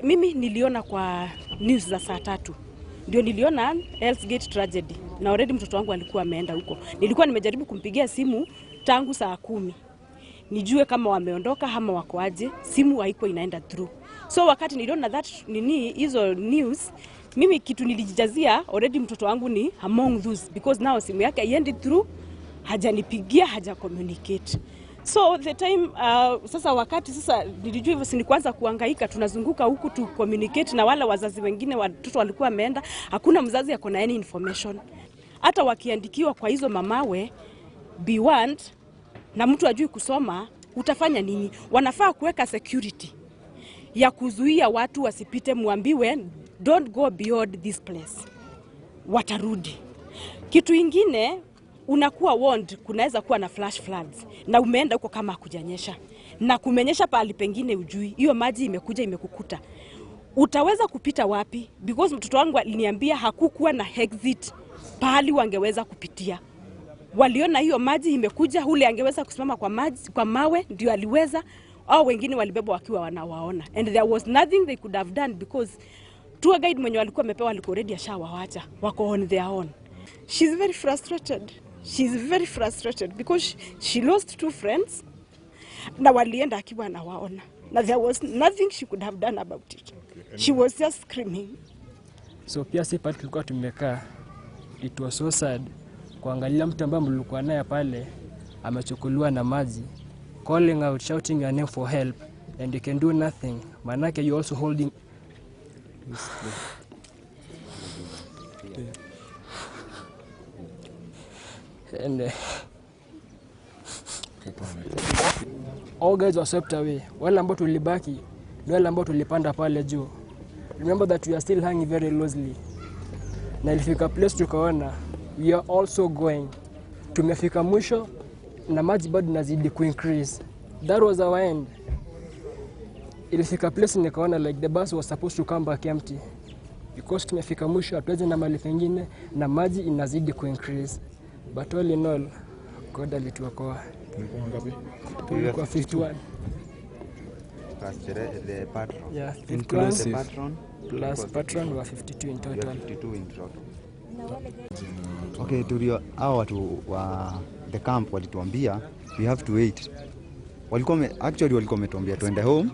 Mimi niliona kwa news za saa 3. Ndio niliona Hell's Gate tragedy. Na already mtoto wangu alikuwa ameenda huko. Nilikuwa nimejaribu kumpigia simu tangu saa 10. Nijue kama wameondoka ama wako aje. Simu haikuwa inaenda through. So wakati niliona that hizo news, mimi kitu nilijijazia already mtoto wangu ni among those, because now simu yake haiendi through, hajanipigia, haja communicate. So the time sasa wakati sasa nilijua hivyo, si nikuanza kuhangaika, tunazunguka huku tu communicate na wale wazazi wengine watoto walikuwa wameenda, hakuna mzazi yako na any information. Hata wakiandikiwa kwa hizo mamawe B1 na mtu ajui kusoma, utafanya nini? Wanafaa kuweka security ya kuzuia watu wasipite, muambiwe don't go beyond this place, watarudi. Kitu ingine, unakuwa warned kunaweza kuwa na flash floods na umeenda huko kama hakujanyesha na kumenyesha pahali pengine ujui, hiyo maji imekuja imekukuta, utaweza kupita wapi? Because mtoto wangu aliniambia hakukuwa na exit pahali wangeweza kupitia. Waliona hiyo maji imekuja, ule angeweza kusimama kwa mawe ndio aliweza, au wengine walibebwa wakiwa wanawaona, and there was nothing they could have done because tour guide mwenye walikuwa wamepewa alikuwa already ashawaacha, wako on their own. She's very frustrated. She's very frustrated because she lost 2 friends na walienda akiwa anawaona, na there was nothing she could have done about it. She was just screaming. So pia si pale tulikuwa tumekaa, it was so sad kuangalia mtu ambaye mlikuwa naye pale amechukuliwa na maji, calling out, shouting your name for help, and you can do nothing. Manake you also holding and all guys were swept away. Wale ambao tulibaki ni wale ambao tulipanda pale juu. Remember that we are still hanging very loosely. Na ilifika place tukaona we are also going. Tumefika mwisho na maji bado nazidi increase. That was our end. Ilifika place nikaona like the bus was supposed to come back empty, because tumefika mwisho, hatuwezi na mali pengine na maji inazidi increase. But all in all, God alituokoa. Tulikuwa ngapi? Tulikuwa 51. The patron. Yeah, 51 inclusive patron plus patron were 52 in total. 52 in total. Okay, tulio hao watu wa the camp walituambia we have to wait. Walikuwa wametuambia tuende home,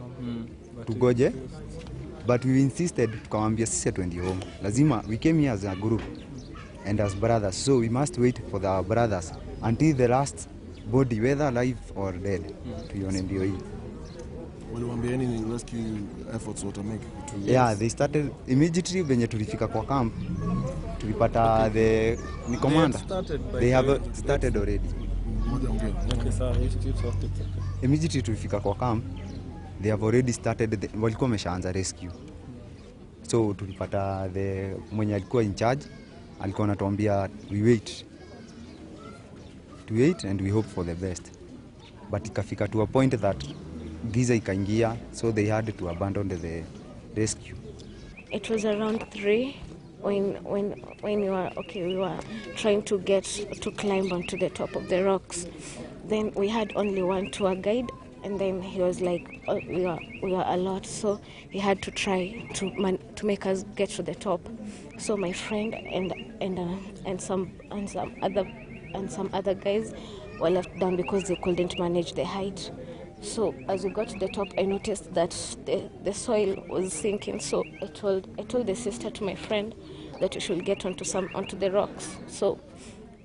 tugoje, but we insisted, tukamwambia sisi tuende home. Lazima, we came here as a group and as brothers, so we must wait for our brothers until the last body, whether alive or dead, tuione ndio hii. Waliwaambia any rescue efforts what to make? Yeah, they started immediately when tulifika kwa camp. Tulipata the commander. They have started already. Immediately tulifika kwa camp, they have already started, walikuwa wameshaanza rescue. So tulipata the mwenye alikuwa in charge, alikuwa anatuambia we wait. To wait and we hope for the best. But ikafika to a point that giza ikaingia, so they had to abandon the rescue. It was around 3 when we were trying to climb onto the top of the rocks. Then we had only one tour guide, and then he was like, we were a lot, so he had to try to make us get to the top. So my friend and some other guys were left down because they couldn't manage the height. So as we got to the top, I noticed that the soil was sinking. So I told the sister to my friend that we should get onto the rocks. So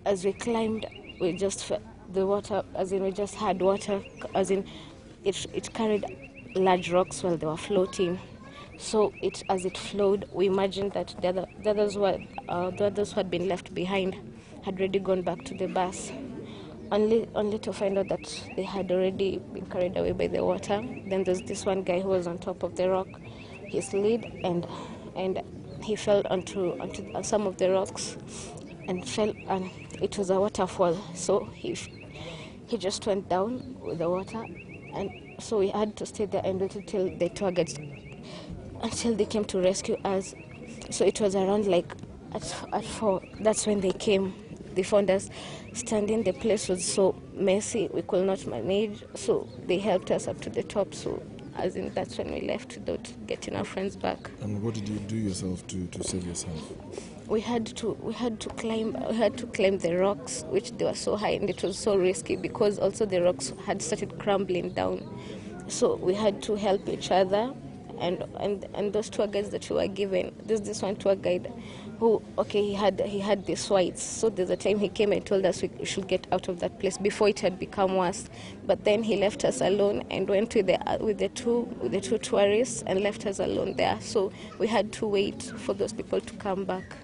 as we climbed, we just felt the water, as in we just had water, as in it carried large rocks while they were floating. So as it flowed, we imagined that the others who had been left behind had already gone back to the bus. Only to find out that they had already been carried away by the water. Then there's this one guy who was on top of the rock. He slid and he fell onto some of the rocks and fell, and it was a waterfall. So he just went down with the water, and so we had to stay there and wait till the tour guides, until they came to rescue us. So it was around like at 4. That's when they came. They found us standing. The place was so messy, we could not manage. So they helped us up to the top. So as in that's when we left without getting our friends back. And what did you do yourself to save yourself? We had to climb the rocks, which they were so high, and it was so risky because also the rocks had started crumbling down. So we had to help each other, and those tour guides that we were given. There's this one tour guide who, he had these whites. So there's a time he came and told us we should get out of that place before it had become worse. But then he left us alone and went with the two tourists and left us alone there. So we had to wait for those people to come back.